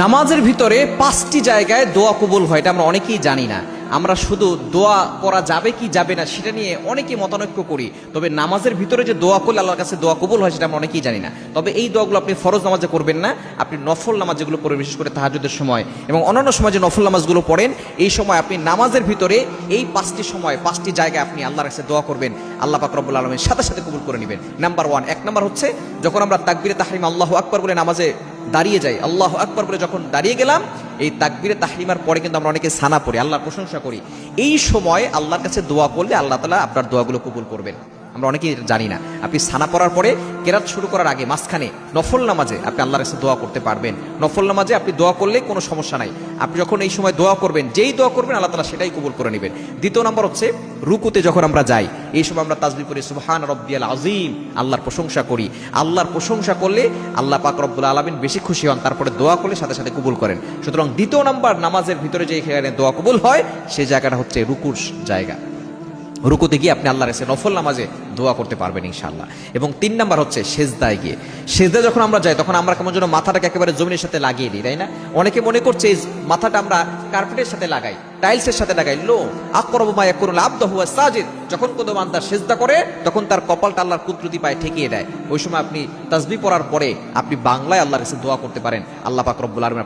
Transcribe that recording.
নামাজের ভিতরে 5টি জায়গায় দোয়া কবুল হয়, এটা আমরা অনেকেই জানি না। আমরা শুধু দোয়া করা যাবে কি যাবে না সেটা নিয়ে অনেকেই মতানৈক্য করি, তবে নামাজের ভিতরে যে দোয়া করলে আল্লাহর কাছে দোয়া কবুল হয় সেটা আমরা অনেকেই জানি না। তবে এই দোয়াগুলো আপনি ফরজ নামাজে করবেন না, আপনি নফল নামাজ যেগুলো পড়েন, বিশেষ করে তাহাজ্জুদের সময় এবং অন্যান্য সময় যে নফল নামাজগুলো পড়েন, এই সময় আপনি নামাজের ভিতরে এই 5টি সময় 5টি জায়গায় আপনি আল্লাহর কাছে দোয়া করবেন, আল্লাহ পাক রব্বুল আলামিন সাথে সাথে কবুল করে নেবেন। নাম্বার 1, 1 নাম্বার হচ্ছে যখন আমরা তাকবীরে তাহরিম আল্লাহু আকবার বলে নামাজে দাঁড়িয়ে যাই, আল্লাহু আকবার বলে যখন দাঁড়িয়ে গেলাম, এই তাকবীরে তাহরিমার পরে কিন্তু আমরা অনেকে সানা পড়ি, আল্লাহর প্রশংসা করি। এই সময় আল্লাহর কাছে দোয়া করলে আল্লাহ তাআলা আপনার দোয়াগুলো কবুল করবেন, আমরা অনেকেই জানি না। আপনি সানা পড়ার পরে কেরাত শুরু করার আগে মাঝখানে নফল নামাজে আপনি আল্লাহর কাছে দোয়া করতে পারবেন। নফল নামাজে আপনি দোয়া করলে কোনো সমস্যা নাই। আপনি যখন এই সময় দোয়া করবেন, যেই দোয়া করবেন আল্লাহ তাআলা সেটাই কবুল করে নেবেন। দ্বিতীয় নাম্বার হচ্ছে রুকুতে যখন আমরা যাই, এই সময় আমরা তাসবিহ পড়ি সুবহান রাব্বিয়াল আযীম, আল্লাহর প্রশংসা করি। আল্লাহর প্রশংসা করলে আল্লাহ পাক রব্বুল আলামিন বেশি খুশি হন, তারপরে দোয়া করলে সাথে সাথে কবুল করেন। সুতরাং দ্বিতীয় নাম্বার নামাজের ভিতরে যে এখানে দোয়া কবুল হয় সেই জায়গাটা হচ্ছে রুকুর জায়গা। রুকুতে গিয়ে আপনি আল্লাহর কাছে নফল নামাজে দোয়া করতে পারবেন ইনশাআল্লাহ। এবং 3 নাম্বার হচ্ছে সেজদায় গিয়ে। সেজদায় যখন আমরা যাই তখন আমরা কেমন যেন মাথাটাকে একেবারে জমিনের সাথে লাগিয়ে দিই, তাই না? অনেকে মনে করছে এই মাথাটা আমরা কার্পেটের সাথে লাগাই, টাইলসের সাথে লাগাই। লো আকরাবু মা ইয়াকুনুল আবদু হুয়া সাজিদ, যখন কোনো বান্দা সেজদা করে তখন তার কপালটা আল্লাহর কুদরতি পায়ে ঠেকিয়ে দেয়। ওই সময় আপনি তাসবিহ পড়ার পরে আপনি বাংলায় আল্লাহর কাছে দোয়া করতে পারেন, আল্লাহ পাক রব্বুল আলামিন